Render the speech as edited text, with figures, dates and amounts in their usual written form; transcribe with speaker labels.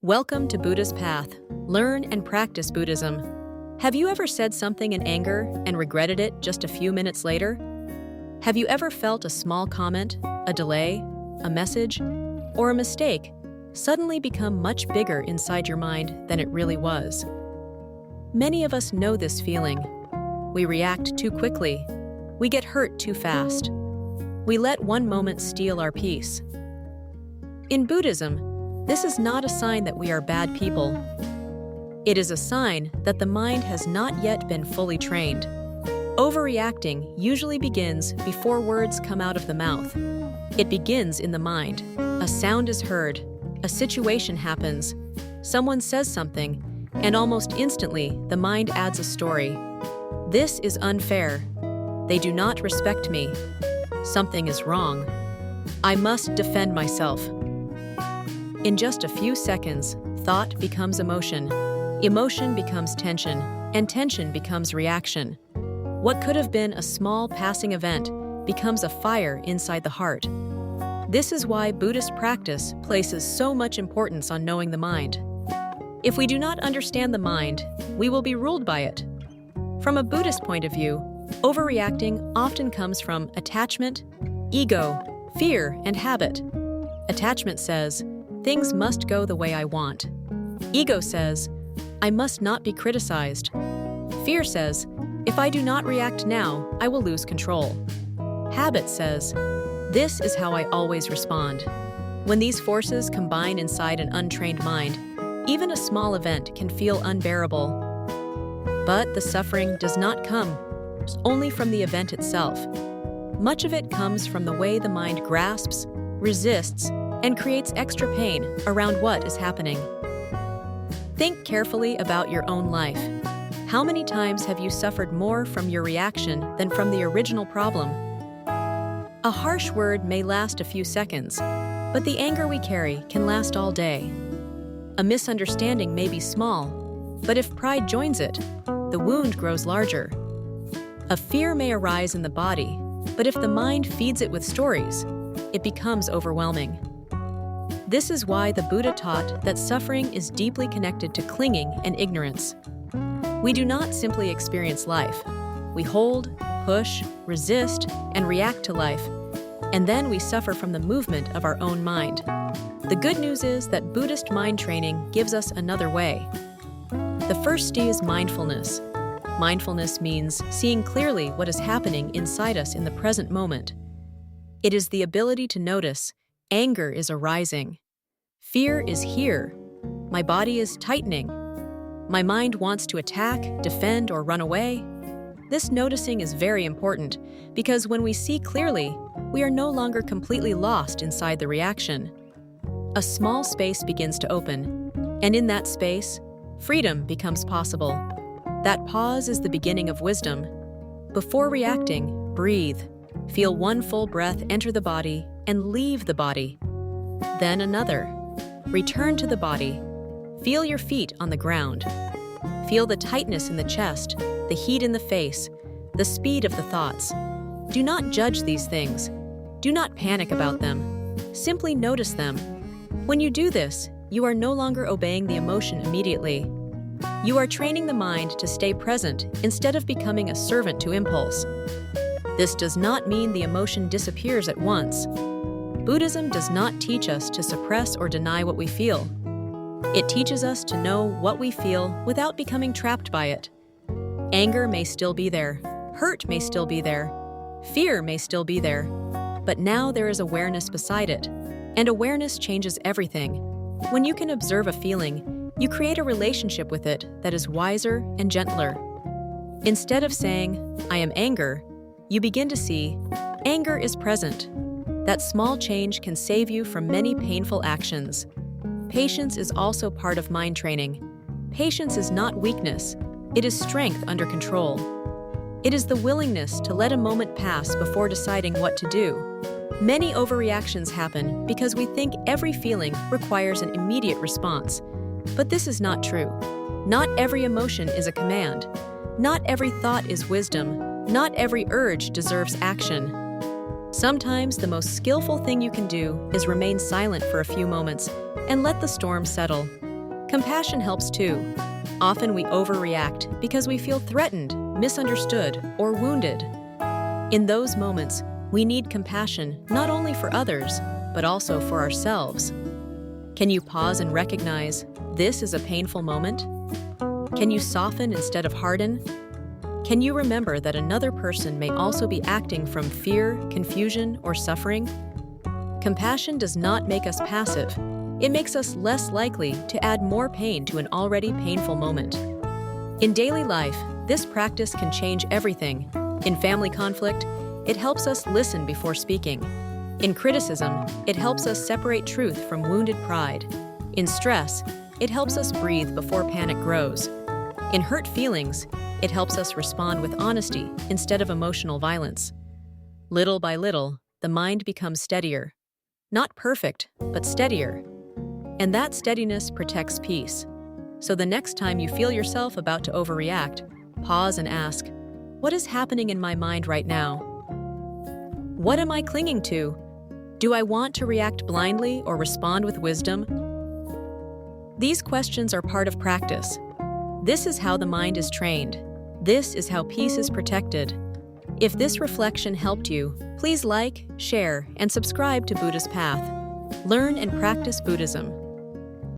Speaker 1: Welcome to Buddha's Path. Learn and practice Buddhism. Have you ever said something in anger and regretted it just a few minutes later? Have you ever felt a small comment, a delay, a message, or a mistake suddenly become much bigger inside your mind than it really was? Many of us know this feeling. We react too quickly. We get hurt too fast. We let one moment steal our peace. In Buddhism, this is not a sign that we are bad people. It is a sign that the mind has not yet been fully trained. Overreacting usually begins before words come out of the mouth. It begins in the mind. A sound is heard, a situation happens, someone says something, and almost instantly the mind adds a story. This is unfair. They do not respect me. Something is wrong. I must defend myself. In just a few seconds, thought becomes emotion, emotion becomes tension, and tension becomes reaction. What could have been a small passing event becomes a fire inside the heart. This is why Buddhist practice places so much importance on knowing the mind. If we do not understand the mind, we will be ruled by it. From a Buddhist point of view, overreacting often comes from attachment, ego, fear, and habit. Attachment says, "Things must go the way I want." Ego says, "I must not be criticized." Fear says, "If I do not react now, I will lose control." Habit says, "This is how I always respond." When these forces combine inside an untrained mind, even a small event can feel unbearable. But the suffering does not come only from the event itself. Much of it comes from the way the mind grasps, resists, and creates extra pain around what is happening. Think carefully about your own life. How many times have you suffered more from your reaction than from the original problem? A harsh word may last a few seconds, but the anger we carry can last all day. A misunderstanding may be small, but if pride joins it, the wound grows larger. A fear may arise in the body, but if the mind feeds it with stories, it becomes overwhelming. This is why the Buddha taught that suffering is deeply connected to clinging and ignorance. We do not simply experience life. We hold, push, resist, and react to life, and then we suffer from the movement of our own mind. The good news is that Buddhist mind training gives us another way. The first D is mindfulness. Mindfulness means seeing clearly what is happening inside us in the present moment. It is the ability to notice anger is arising. Fear is here. My body is tightening. My mind wants to attack, defend, or run away. This noticing is very important because when we see clearly, we are no longer completely lost inside the reaction. A small space begins to open, and in that space, freedom becomes possible. That pause is the beginning of wisdom. Before reacting, breathe. Feel one full breath enter the body and leave the body. Then another. Return to the body. Feel your feet on the ground. Feel the tightness in the chest, the heat in the face, the speed of the thoughts. Do not judge these things. Do not panic about them. Simply notice them. When you do this, you are no longer obeying the emotion immediately. You are training the mind to stay present instead of becoming a servant to impulse. This does not mean the emotion disappears at once. Buddhism does not teach us to suppress or deny what we feel. It teaches us to know what we feel without becoming trapped by it. Anger may still be there, hurt may still be there, fear may still be there, but now there is awareness beside it, and awareness changes everything. When you can observe a feeling, you create a relationship with it that is wiser and gentler. Instead of saying, "I am anger," you begin to see, anger is present. That small change can save you from many painful actions. Patience is also part of mind training. Patience is not weakness, it is strength under control. It is the willingness to let a moment pass before deciding what to do. Many overreactions happen because we think every feeling requires an immediate response. But this is not true. Not every emotion is a command. Not every thought is wisdom. Not every urge deserves action. Sometimes the most skillful thing you can do is remain silent for a few moments and let the storm settle. Compassion helps too. Often we overreact because we feel threatened, misunderstood, or wounded. In those moments, we need compassion not only for others, but also for ourselves. Can you pause and recognize this is a painful moment? Can you soften instead of harden? Can you remember that another person may also be acting from fear, confusion, or suffering? Compassion does not make us passive. It makes us less likely to add more pain to an already painful moment. In daily life, this practice can change everything. In family conflict, it helps us listen before speaking. In criticism, it helps us separate truth from wounded pride. In stress, it helps us breathe before panic grows. In hurt feelings, it helps us respond with honesty instead of emotional violence. Little by little, the mind becomes steadier. Not perfect, but steadier. And that steadiness protects peace. So the next time you feel yourself about to overreact, pause and ask, what is happening in my mind right now? What am I clinging to? Do I want to react blindly or respond with wisdom? These questions are part of practice. This is how the mind is trained. This is how peace is protected. If this reflection helped you, please like, share, and subscribe to Buddhist Path. Learn and practice Buddhism.